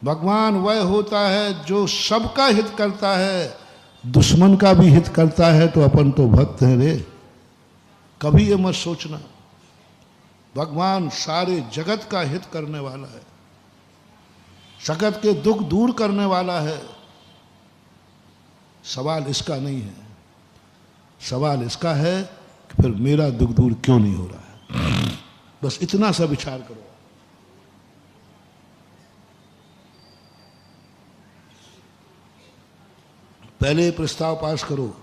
भगवान वह होता है जो सबका हित करता है, दुश्मन का भी हित करता है, तो अपन तो भक्त हैं रे। कभी ये मत सोचना भगवान सारे जगत का हित करने वाला है, जगत के दुख दूर करने वाला है। सवाल इसका नहीं है, सवाल इसका है कि फिर मेरा दुख दूर क्यों नहीं हो रहा है। बस इतना सा विचार करो। पहले प्रस्ताव पास करो,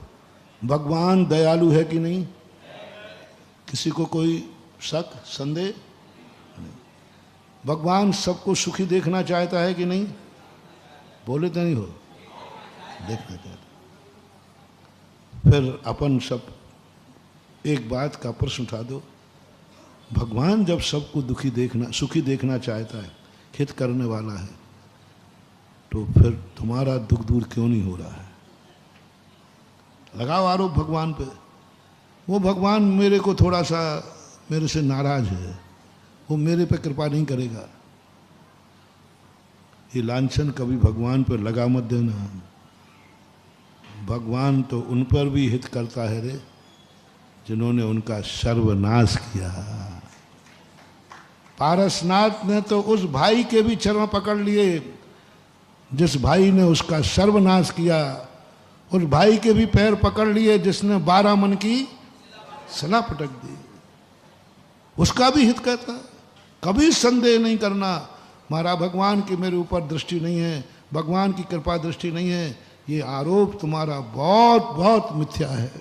भगवान दयालु है कि नहीं? किसी को कोई शक संदेह नहीं? भगवान सबको सुखी देखना चाहता है कि नहीं? बोले तो नहीं हो, देखना चाहता। फिर अपन सब एक बात का प्रश्न उठा दो, भगवान जब सबको दुखी देखना सुखी देखना चाहता है, हित करने वाला है, तो फिर तुम्हारा दुख दूर क्यों नहीं हो रहा है? लगाओ आरोप भगवान पे। वो भगवान मेरे को थोड़ा सा मेरे से नाराज है, वो मेरे पे कृपा नहीं करेगा। ये लांछन कभी भगवान पे लगा मत देना। भगवान तो उन पर भी हित करता है रे जिन्होंने उनका सर्वनाश किया। पारसनाथ ने तो उस भाई के भी चरण पकड़ लिए जिस भाई ने उसका सर्वनाश किया, उस भाई के भी पैर पकड़ लिए जिसने 12 मन की सला पटक दी। उसका भी हित करता। कभी संदेह नहीं करना महाराज भगवान की मेरे ऊपर दृष्टि नहीं है, भगवान की कृपा दृष्टि नहीं है। ये आरोप तुम्हारा बहुत बहुत मिथ्या है,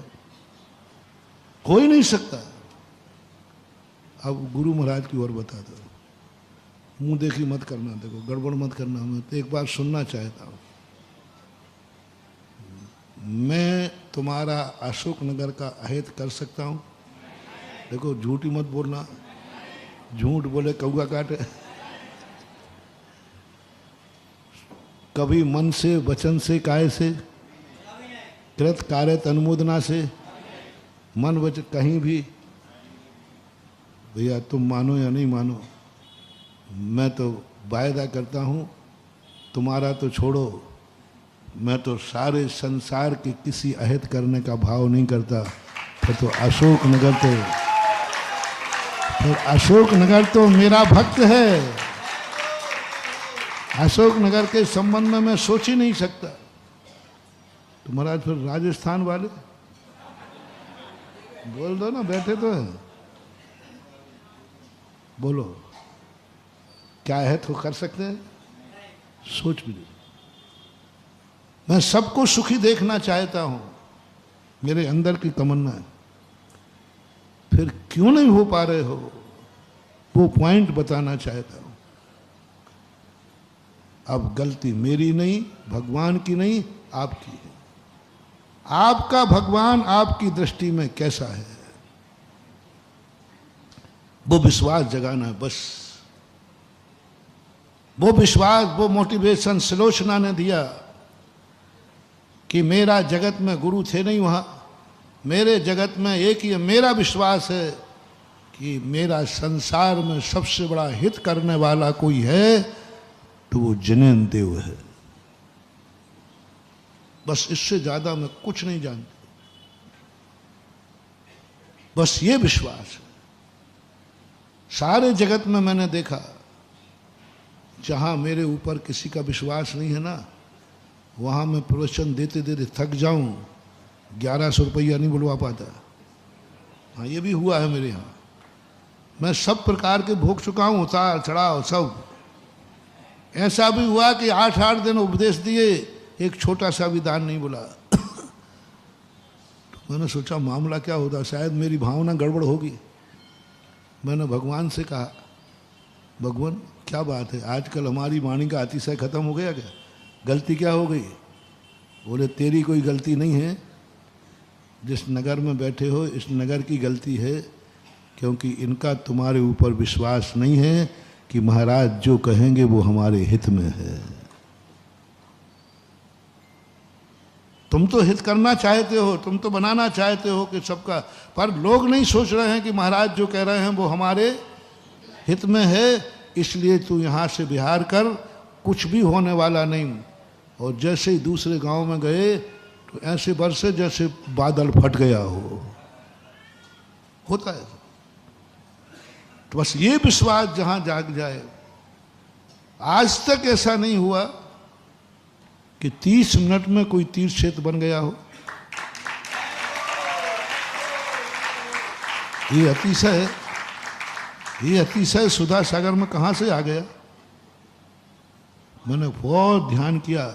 हो ही नहीं सकता। अब गुरु महाराज की ओर बता दो, मुंह देखी मत करना, देखो गड़बड़ मत करना। मैं तो एक बार सुनना चाहता हूँ। मैं तुम्हारा अशोक नगर का अहित कर सकता हूँ? देखो झूठी मत बोलना, झूठ बोले कौआ काटे। कभी मन से, वचन से, काय से, कृत कार्य अनुमोदना से, मन वचन कहीं भी। भैया तुम मानो या नहीं मानो, मैं तो वायदा करता हूँ, तुम्हारा तो छोड़ो, मैं तो सारे संसार के किसी अहित करने का भाव नहीं करता। तो अशोक नगर तो मेरा भक्त है। अशोक नगर के संबंध में मैं सोच ही नहीं सकता। तो महाराज फिर राजस्थान वाले बोल दो ना, बैठे तो है, बोलो क्या है तो कर सकते हैं? सोच भी नहीं। मैं सबको सुखी देखना चाहता हूं, मेरे अंदर की तमन्ना है। फिर क्यों नहीं हो पा रहे हो, वो पॉइंट बताना चाहता हूं। अब गलती मेरी नहीं, भगवान की नहीं, आपकी है। आपका भगवान आपकी दृष्टि में कैसा है, वो विश्वास जगाना है बस। वो विश्वास, वो मोटिवेशन सुलोचना ने दिया कि मेरा जगत में गुरु थे नहीं वहां, मेरे जगत में एक ही मेरा विश्वास है कि मेरा संसार में सबसे बड़ा हित करने वाला कोई है तो वो जिनेन्द्र देव है। बस इससे ज्यादा मैं कुछ नहीं जानता, बस ये विश्वास है। सारे जगत में मैंने देखा जहां मेरे ऊपर किसी का विश्वास नहीं है ना, वहां मैं प्रवचन देते देते थक जाऊं, 1100 रुपया नहीं बुलवा पाता। हाँ ये भी हुआ है मेरे यहाँ। मैं सब प्रकार के भोग चुका हूं, उतार चढ़ाव सब। ऐसा भी हुआ कि 8-8 दिन उपदेश दिए, एक छोटा सा भी दान नहीं बोला। तो मैंने सोचा मामला क्या होता, शायद मेरी भावना गड़बड़ होगी। मैंने भगवान से कहा, भगवान क्या बात है, आजकल हमारी वाणी का अतिशय खत्म हो गया क्या, गलती क्या हो गई? बोले तेरी कोई गलती नहीं है, जिस नगर में बैठे हो इस नगर की गलती है, क्योंकि इनका तुम्हारे ऊपर विश्वास नहीं है कि महाराज जो कहेंगे वो हमारे हित में है। तुम तो हित करना चाहते हो, तुम तो बनाना चाहते हो कि सबका, पर लोग नहीं सोच रहे हैं कि महाराज जो कह रहे हैं वो हमारे हित में है। इसलिए तू यहाँ से विहार कर कुछ भी होने वाला नहीं। और जैसे ही दूसरे गांव में गए तो ऐसे बरसे जैसे बादल फट गया हो, होता है। तो बस ये विश्वास जहां जाग जाए, आज तक ऐसा नहीं हुआ कि 30 मिनट में कोई तीर्थ क्षेत्र बन गया हो। ये अतिशय सुधा सागर में कहां से आ गया। मैंने बहुत ध्यान किया,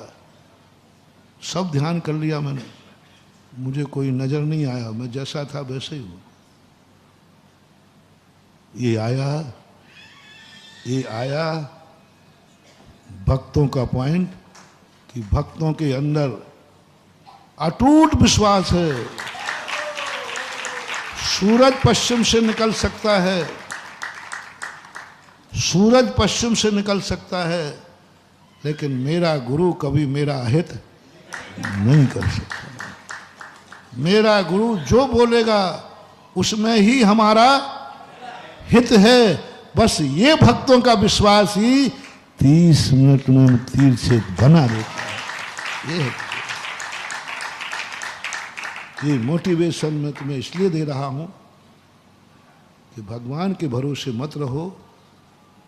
सब ध्यान कर लिया मैंने, मुझे कोई नजर नहीं आया, मैं जैसा था वैसे ही हूं। ये आया भक्तों का पॉइंट, कि भक्तों के अंदर अटूट विश्वास है। सूरज पश्चिम से निकल सकता है, सूरज पश्चिम से निकल सकता है, लेकिन मेरा गुरु कभी मेरा अहित नहीं कर सकता। मेरा गुरु जो बोलेगा उसमें ही हमारा हित है। बस ये भक्तों का विश्वास ही 30 मिनट में तीर्थ क्षेत्र बना देता है। ये मोटिवेशन मैं तुम्हें इसलिए दे रहा हूं कि भगवान के भरोसे मत रहो,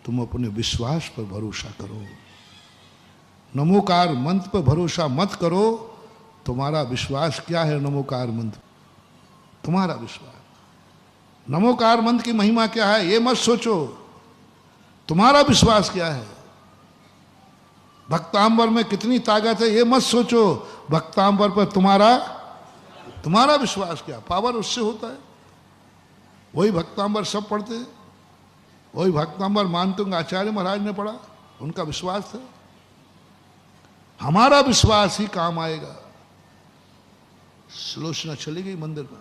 तुम अपने विश्वास पर भरोसा करो। नमोकार मंत्र पर भरोसा मत करो। तुम्हारा विश्वास क्या है? नमोकार मंत्र तुम्हारा विश्वास। नमोकार मंत्र की महिमा क्या है ये मत सोचो, तुम्हारा विश्वास क्या है। भक्तांबर में कितनी ताकत है ये मत सोचो, भक्तांबर पर तुम्हारा विश्वास क्या। पावर उससे होता है। वही भक्तांबर सब पढ़ते हैं, वही भक्तांबर मानतुंग आचार्य महाराज ने पढ़ा, उनका विश्वास था। हमारा विश्वास ही काम आएगा। सुलोचना चली गई मंदिर में,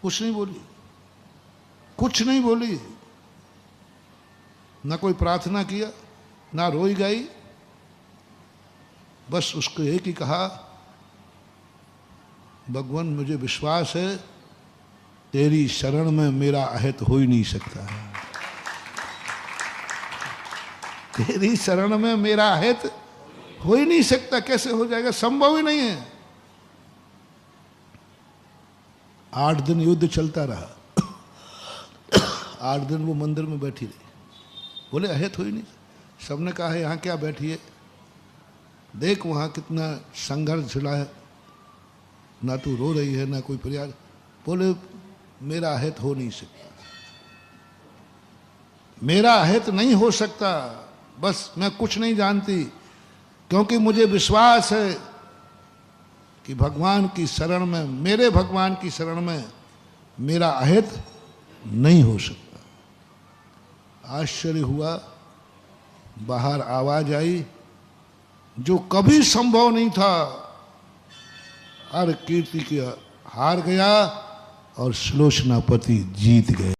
कुछ नहीं बोली, ना कोई प्रार्थना किया, ना रोई गई। बस उसको एक ही कहा, भगवान मुझे विश्वास है तेरी शरण में मेरा अहित हो ही नहीं सकता है। तेरी शरण में मेरा अहित हो ही नहीं सकता। कैसे हो जाएगा? संभव ही नहीं है। 8 दिन युद्ध चलता रहा। 8 दिन वो मंदिर में बैठी रही। बोले अहित हो ही नहीं। सबने कहा है यहाँ क्या बैठी है, देख वहाँ कितना संघर्ष छिड़ा है, ना तू रो रही है ना कोई प्रयास। बोले मेरा अहित हो नहीं सकता, मेरा अहित नहीं हो सकता। बस मैं कुछ नहीं जानती, क्योंकि मुझे विश्वास है कि भगवान की शरण में, मेरे भगवान की शरण में मेरा अहित नहीं हो सकता। आश्चर्य हुआ, बाहर आवाज आई, जो कभी संभव नहीं था। हर कीर्ति के हार गया और सुलोचनापति जीत गए।